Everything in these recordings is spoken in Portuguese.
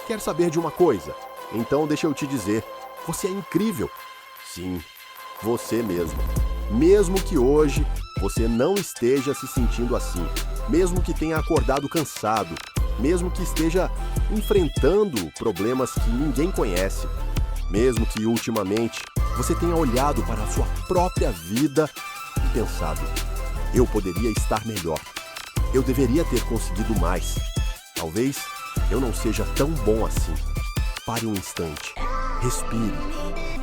Quer saber de uma coisa? Então deixa eu te dizer, você é incrível. Sim, você mesmo. Mesmo que hoje você não esteja se sentindo assim, mesmo que tenha acordado cansado, mesmo que esteja enfrentando problemas que ninguém conhece, mesmo que ultimamente você tenha olhado para a sua própria vida e pensado, eu poderia estar melhor, eu deveria ter conseguido mais, talvez eu não seja tão bom assim. Pare um instante, respire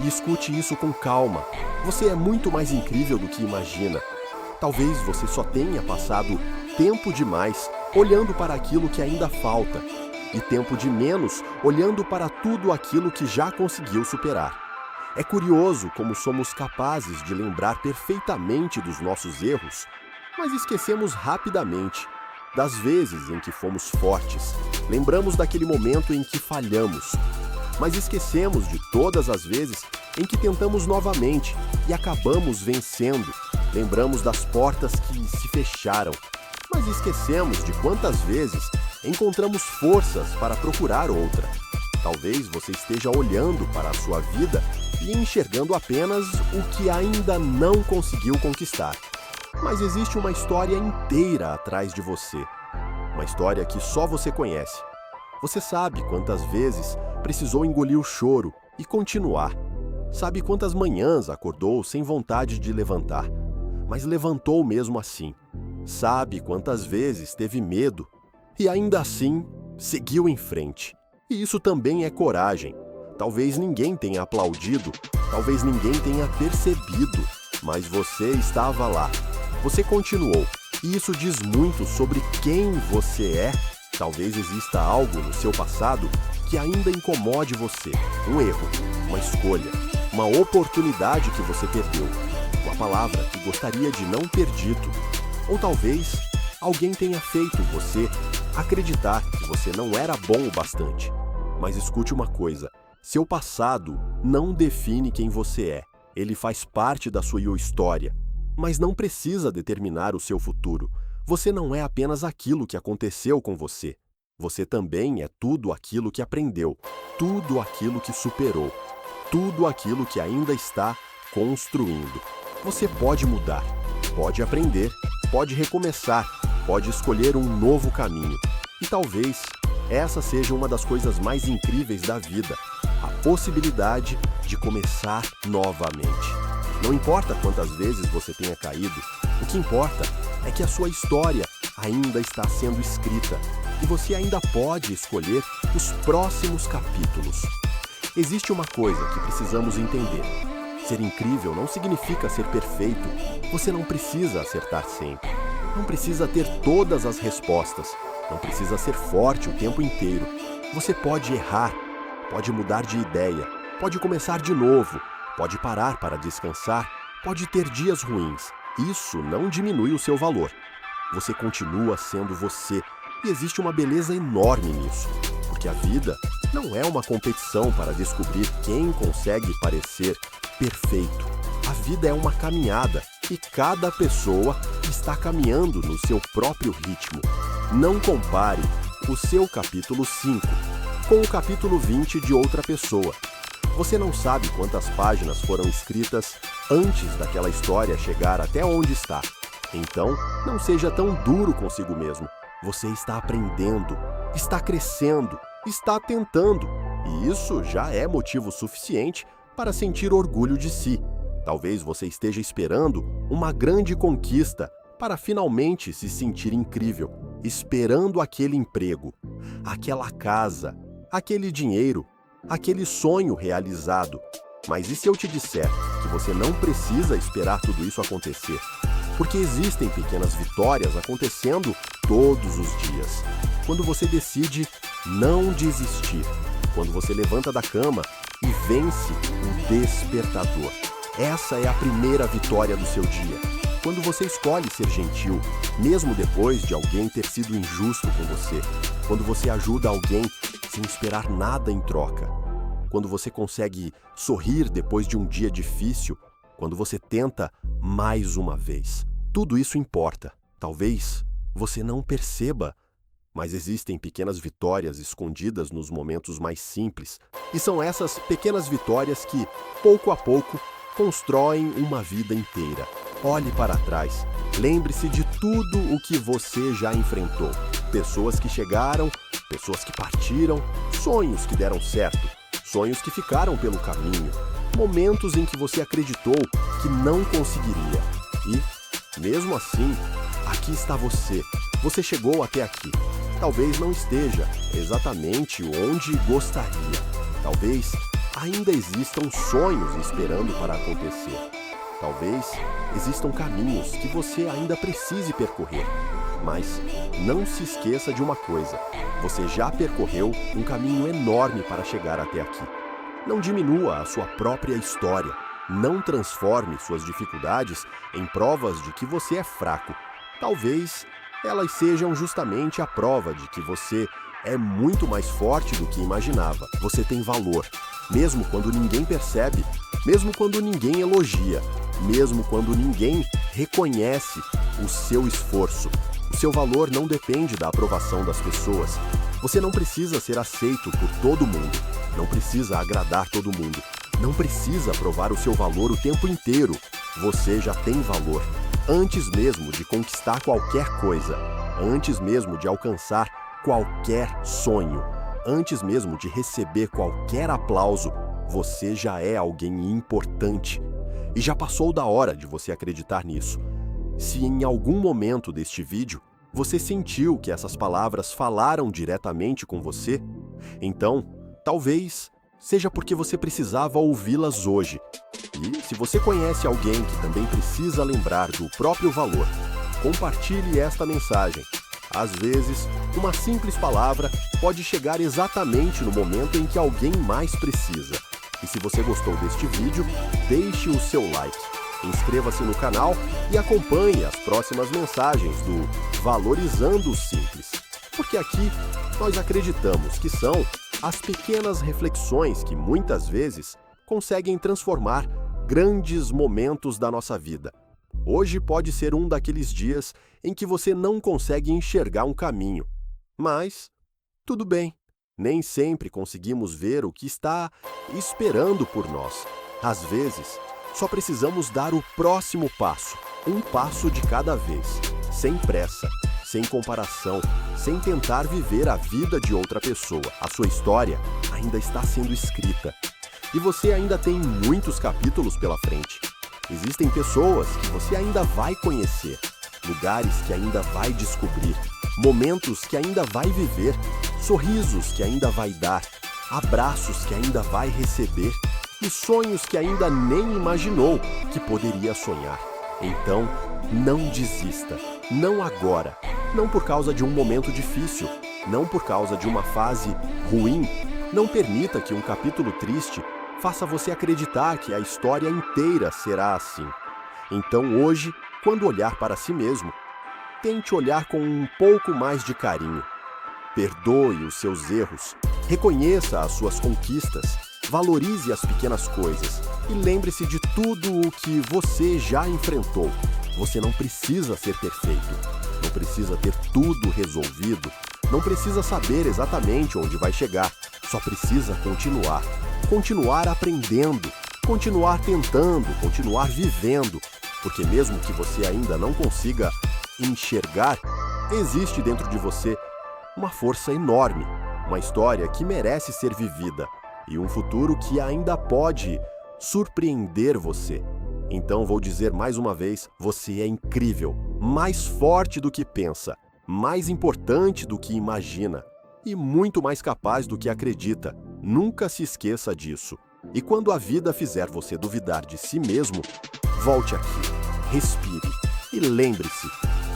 e escute isso com calma. Você é muito mais incrível do que imagina. Talvez você só tenha passado tempo demais olhando para aquilo que ainda falta e tempo de menos olhando para tudo aquilo que já conseguiu superar. É curioso como somos capazes de lembrar perfeitamente dos nossos erros, mas esquecemos rapidamente das vezes em que fomos fortes. Lembramos daquele momento em que falhamos, mas esquecemos de todas as vezes em que tentamos novamente e acabamos vencendo. Lembramos das portas que se fecharam, mas esquecemos de quantas vezes encontramos forças para procurar outra. Talvez você esteja olhando para a sua vida e enxergando apenas o que ainda não conseguiu conquistar. Mas existe uma história inteira atrás de você. Uma história que só você conhece. Você sabe quantas vezes precisou engolir o choro e continuar. Sabe quantas manhãs acordou sem vontade de levantar, mas levantou mesmo assim. Sabe quantas vezes teve medo e ainda assim seguiu em frente. E isso também é coragem. Talvez ninguém tenha aplaudido, talvez ninguém tenha percebido, mas você estava lá. Você continuou. E isso diz muito sobre quem você é. Talvez exista algo no seu passado que ainda incomode você. Um erro, uma escolha, uma oportunidade que você perdeu. Uma palavra que gostaria de não ter dito. Ou talvez alguém tenha feito você acreditar que você não era bom o bastante. Mas escute uma coisa, seu passado não define quem você é. Ele faz parte da sua história, mas não precisa determinar o seu futuro. Você não é apenas aquilo que aconteceu com você. Você também é tudo aquilo que aprendeu, tudo aquilo que superou, tudo aquilo que ainda está construindo. Você pode mudar, pode aprender, pode recomeçar, pode escolher um novo caminho. E talvez essa seja uma das coisas mais incríveis da vida, a possibilidade de começar novamente. Não importa quantas vezes você tenha caído, o que importa é que a sua história ainda está sendo escrita e você ainda pode escolher os próximos capítulos. Existe uma coisa que precisamos entender. Ser incrível não significa ser perfeito. Você não precisa acertar sempre. Não precisa ter todas as respostas. Não precisa ser forte o tempo inteiro. Você pode errar, pode mudar de ideia, pode começar de novo, pode parar para descansar, pode ter dias ruins. Isso não diminui o seu valor. Você continua sendo você e existe uma beleza enorme nisso, porque a vida não é uma competição para descobrir quem consegue parecer perfeito. A vida é uma caminhada e cada pessoa está caminhando no seu próprio ritmo. Não compare o seu capítulo 5 com o capítulo 20 de outra pessoa. Você não sabe quantas páginas foram escritas antes daquela história chegar até onde está. Então, não seja tão duro consigo mesmo. Você está aprendendo, está crescendo, está tentando. E isso já é motivo suficiente para sentir orgulho de si. Talvez você esteja esperando uma grande conquista para finalmente se sentir incrível, esperando aquele emprego, aquela casa, aquele dinheiro, aquele sonho realizado. Mas e se eu te disser que você não precisa esperar tudo isso acontecer? Porque existem pequenas vitórias acontecendo todos os dias. Quando você decide não desistir, quando você levanta da cama e vence um despertador. Essa é a primeira vitória do seu dia. Quando você escolhe ser gentil, mesmo depois de alguém ter sido injusto com você. Quando você ajuda alguém sem esperar nada em troca. Quando você consegue sorrir depois de um dia difícil. Quando você tenta mais uma vez. Tudo isso importa. Talvez você não perceba, Mas existem pequenas vitórias escondidas nos momentos mais simples, e são essas pequenas vitórias que, pouco a pouco, constroem uma vida inteira. Olhe para trás, lembre-se de tudo o que você já enfrentou. Pessoas que chegaram, pessoas que partiram, sonhos que deram certo, sonhos que ficaram pelo caminho, momentos em que você acreditou que não conseguiria. E, mesmo assim, aqui está você. Você chegou até aqui. Talvez não esteja exatamente onde gostaria. Talvez ainda existam sonhos esperando para acontecer. Talvez existam caminhos que você ainda precise percorrer. Mas não se esqueça de uma coisa: você já percorreu um caminho enorme para chegar até aqui. Não diminua a sua própria história. Não transforme suas dificuldades em provas de que você é fraco. Talvez elas sejam justamente a prova de que você é muito mais forte do que imaginava. Você tem valor, mesmo quando ninguém percebe, mesmo quando ninguém elogia, mesmo quando ninguém reconhece o seu esforço. O seu valor não depende da aprovação das pessoas. Você não precisa ser aceito por todo mundo, não precisa agradar todo mundo, não precisa provar o seu valor o tempo inteiro. Você já tem valor. Antes mesmo de conquistar qualquer coisa, antes mesmo de alcançar qualquer sonho, antes mesmo de receber qualquer aplauso, você já é alguém importante. E já passou da hora de você acreditar nisso. Se em algum momento deste vídeo você sentiu que essas palavras falaram diretamente com você, então, talvez seja porque você precisava ouvi-las hoje. E se você conhece alguém que também precisa lembrar do próprio valor, compartilhe esta mensagem. Às vezes, uma simples palavra pode chegar exatamente no momento em que alguém mais precisa. E se você gostou deste vídeo, deixe o seu like. Inscreva-se no canal e acompanhe as próximas mensagens do Valorizando o Simples. Porque aqui nós acreditamos que são as pequenas reflexões que muitas vezes conseguem transformar grandes momentos da nossa vida. Hoje pode ser um daqueles dias em que você não consegue enxergar um caminho. Mas, tudo bem, nem sempre conseguimos ver o que está esperando por nós. Às vezes, só precisamos dar o próximo passo, um passo de cada vez, sem pressa, sem comparação, sem tentar viver a vida de outra pessoa. A sua história ainda está sendo escrita. E você ainda tem muitos capítulos pela frente. Existem pessoas que você ainda vai conhecer, lugares que ainda vai descobrir, momentos que ainda vai viver, sorrisos que ainda vai dar, abraços que ainda vai receber e sonhos que ainda nem imaginou que poderia sonhar. Então, não desista, não agora, não por causa de um momento difícil, não por causa de uma fase ruim. Não permita que um capítulo triste faça você acreditar que a história inteira será assim. Então hoje, quando olhar para si mesmo, tente olhar com um pouco mais de carinho. Perdoe os seus erros, reconheça as suas conquistas, valorize as pequenas coisas e lembre-se de tudo o que você já enfrentou. Você não precisa ser perfeito, não precisa ter tudo resolvido, não precisa saber exatamente onde vai chegar, só precisa continuar. Continuar aprendendo, continuar tentando, continuar vivendo, porque mesmo que você ainda não consiga enxergar, existe dentro de você uma força enorme, uma história que merece ser vivida e um futuro que ainda pode surpreender você. Então vou dizer mais uma vez, você é incrível, mais forte do que pensa, mais importante do que imagina e muito mais capaz do que acredita. Nunca se esqueça disso. E quando a vida fizer você duvidar de si mesmo, volte aqui, respire e lembre-se,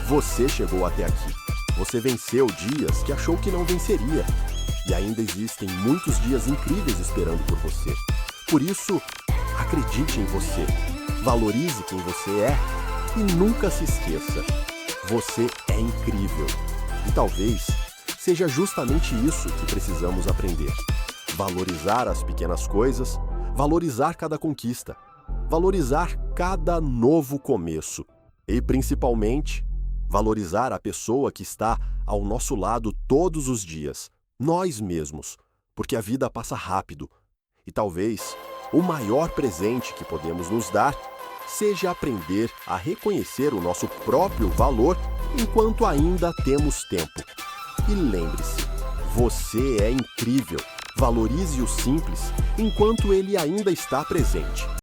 você chegou até aqui. Você venceu dias que achou que não venceria. E ainda existem muitos dias incríveis esperando por você. Por isso, acredite em você, valorize quem você é e nunca se esqueça, você é incrível. E talvez seja justamente isso que precisamos aprender. Valorizar as pequenas coisas, valorizar cada conquista, valorizar cada novo começo e, principalmente, Valorizar a pessoa que está ao nosso lado todos os dias, nós mesmos, porque a vida passa rápido. E talvez o maior presente que podemos nos dar seja aprender a reconhecer o nosso próprio valor enquanto ainda temos tempo. E lembre-se, você é incrível. Valorize o simples enquanto ele ainda está presente.